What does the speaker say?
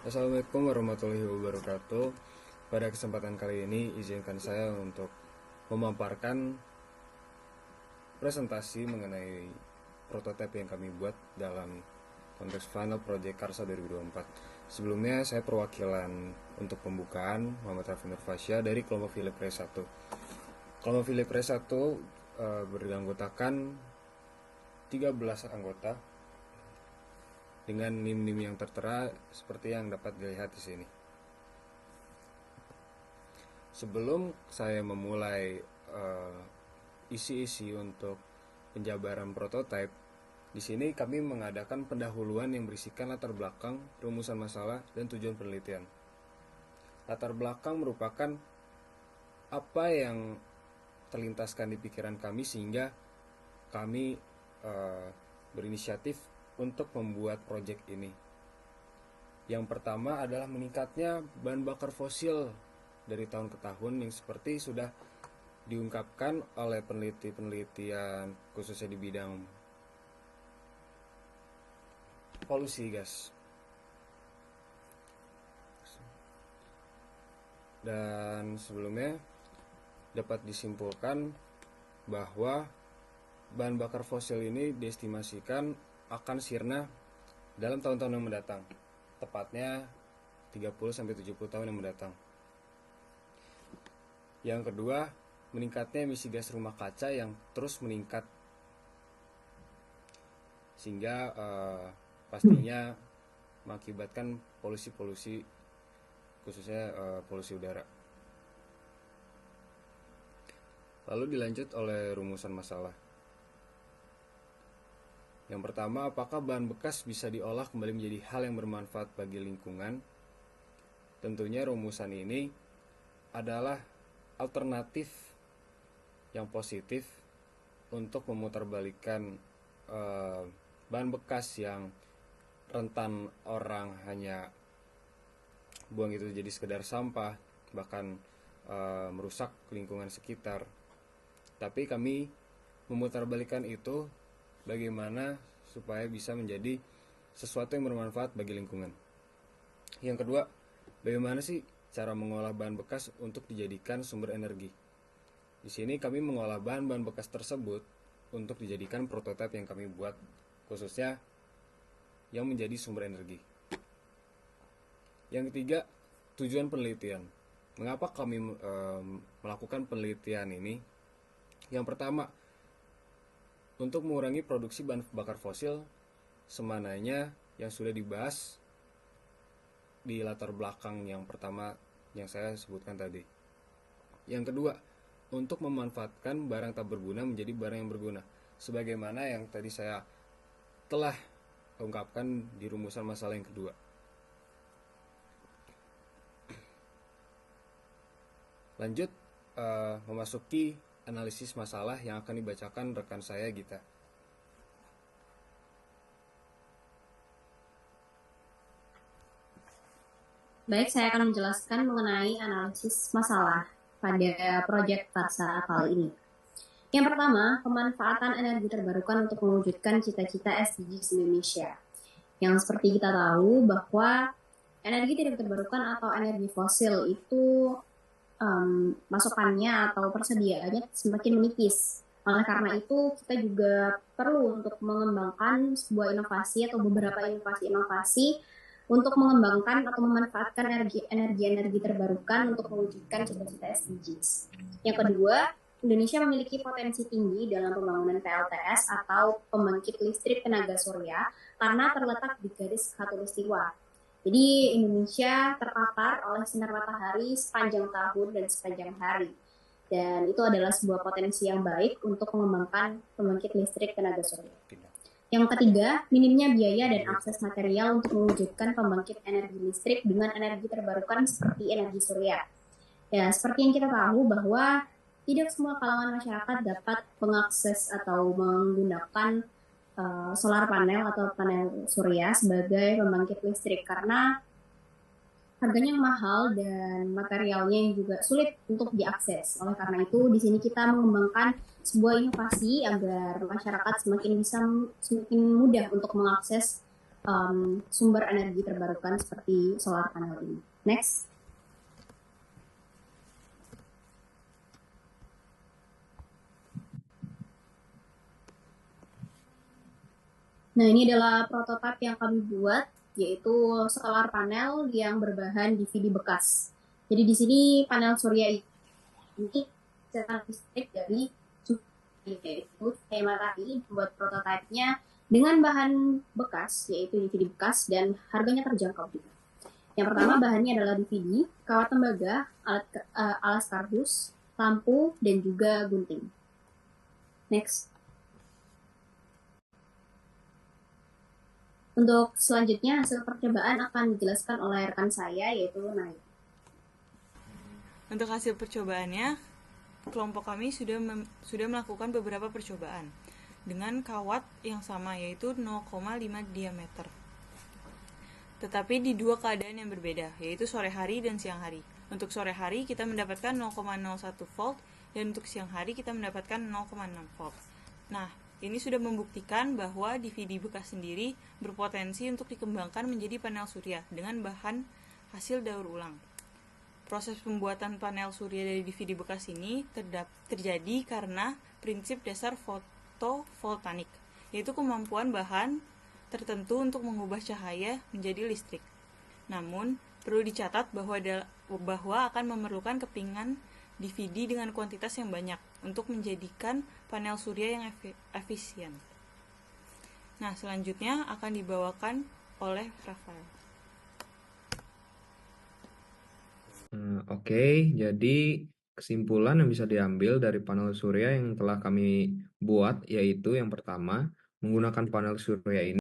Assalamualaikum warahmatullahi wabarakatuh. Pada kesempatan kali ini, izinkan saya untuk memaparkan presentasi mengenai prototipe yang kami buat dalam konteks Final Project Karsa 2024. Sebelumnya, saya perwakilan untuk pembukaan Muhammad Raffi Nurfasya dari kelompok Philip Ray 1. Kelompok Philip Ray 1 beranggotakan 13 anggota dengan NIM-NIM yang tertera seperti yang dapat dilihat di sini. Sebelum saya memulai isi-isi untuk penjabaran prototipe, di sini kami mengadakan pendahuluan yang berisikan latar belakang, rumusan masalah, dan tujuan penelitian. Latar belakang merupakan apa yang terlintaskan di pikiran kami sehingga kami berinisiatif untuk membuat proyek ini. Yang pertama adalah meningkatnya bahan bakar fosil dari tahun ke tahun yang seperti sudah diungkapkan oleh peneliti-penelitian khususnya di bidang polusi gas. Dan sebelumnya dapat disimpulkan bahwa bahan bakar fosil ini diestimasikan akan sirna dalam tahun-tahun yang mendatang, tepatnya 30-70 tahun yang mendatang. Yang kedua, meningkatnya emisi gas rumah kaca yang terus meningkat, sehingga pastinya mengakibatkan polusi-polusi, khususnya polusi udara. Lalu dilanjut oleh rumusan masalah. Yang pertama, apakah bahan bekas bisa diolah kembali menjadi hal yang bermanfaat bagi lingkungan? Tentunya rumusan ini adalah alternatif yang positif untuk memutarbalikkan bahan bekas yang rentan orang hanya buang itu jadi sekedar sampah, bahkan merusak lingkungan sekitar. Tapi kami memutarbalikkan itu bagaimana supaya bisa menjadi sesuatu yang bermanfaat bagi lingkungan. Yang kedua, bagaimana sih cara mengolah bahan bekas untuk dijadikan sumber energi? Di sini kami mengolah bahan-bahan bekas tersebut untuk dijadikan prototipe yang kami buat, khususnya yang menjadi sumber energi. Yang ketiga, tujuan penelitian. Mengapa kami melakukan penelitian ini? Yang pertama, untuk mengurangi produksi bahan bakar fosil semananya yang sudah dibahas di latar belakang yang pertama yang saya sebutkan tadi. Yang kedua, untuk memanfaatkan barang tak berguna menjadi barang yang berguna, sebagaimana yang tadi saya telah ungkapkan di rumusan masalah yang kedua. Lanjut memasuki analisis masalah yang akan dibacakan rekan saya, Gita. Baik, saya akan menjelaskan mengenai analisis masalah pada proyek Karsa kali ini. Yang pertama, pemanfaatan energi terbarukan untuk mewujudkan cita-cita SDGs Indonesia. Yang seperti kita tahu bahwa energi tidak terbarukan atau energi fosil itu masukannya atau persediaannya semakin menipis. Oleh karena itu, kita juga perlu untuk mengembangkan sebuah inovasi atau beberapa inovasi-inovasi untuk mengembangkan atau memanfaatkan energi terbarukan untuk mewujudkan cita-cita SDGs. Yang kedua, Indonesia memiliki potensi tinggi dalam pembangunan PLTS atau pembangkit listrik tenaga surya karena terletak di garis khatulistiwa. Jadi Indonesia terpapar oleh sinar matahari sepanjang tahun dan sepanjang hari. Dan itu adalah sebuah potensi yang baik untuk mengembangkan pembangkit listrik tenaga surya. Yang ketiga, minimnya biaya dan akses material untuk mewujudkan pembangkit energi listrik dengan energi terbarukan seperti energi surya. Ya, seperti yang kita tahu bahwa tidak semua kalangan masyarakat dapat mengakses atau menggunakan solar panel atau panel surya sebagai pembangkit listrik karena harganya mahal dan materialnya juga sulit untuk diakses. Oleh karena itu, di sini kita mengembangkan sebuah inovasi agar masyarakat semakin mudah untuk mengakses sumber energi terbarukan seperti solar panel ini. Next. Nah, ini adalah prototipe yang kami buat, yaitu solar panel yang berbahan DVD bekas. Jadi di sini panel surya ini secara listrik dari yaitu saya matahari buat prototipenya dengan bahan bekas, yaitu DVD bekas, dan harganya terjangkau juga. Yang pertama bahannya adalah DVD, kawat tembaga, alas kardus, lampu, dan juga gunting. Next. Untuk selanjutnya hasil percobaan akan dijelaskan oleh rekan saya yaitu Naik. Untuk hasil percobaannya, kelompok kami sudah melakukan beberapa percobaan dengan kawat yang sama yaitu 0,5 diameter. Tetapi di dua keadaan yang berbeda, yaitu sore hari dan siang hari. Untuk sore hari kita mendapatkan 0,01 volt dan untuk siang hari kita mendapatkan 0,6 volt. Nah, ini sudah membuktikan bahwa DVD bekas sendiri berpotensi untuk dikembangkan menjadi panel surya dengan bahan hasil daur ulang. Proses pembuatan panel surya dari DVD bekas ini terjadi karena prinsip dasar fotovoltaik, yaitu kemampuan bahan tertentu untuk mengubah cahaya menjadi listrik. Namun, perlu dicatat bahwa akan memerlukan kepingan DVD dengan kuantitas yang banyak untuk menjadikan panel surya yang efisien. Nah, selanjutnya akan dibawakan oleh Rafael. Oke, jadi kesimpulan yang bisa diambil dari panel surya yang telah kami buat yaitu yang pertama, menggunakan panel surya ini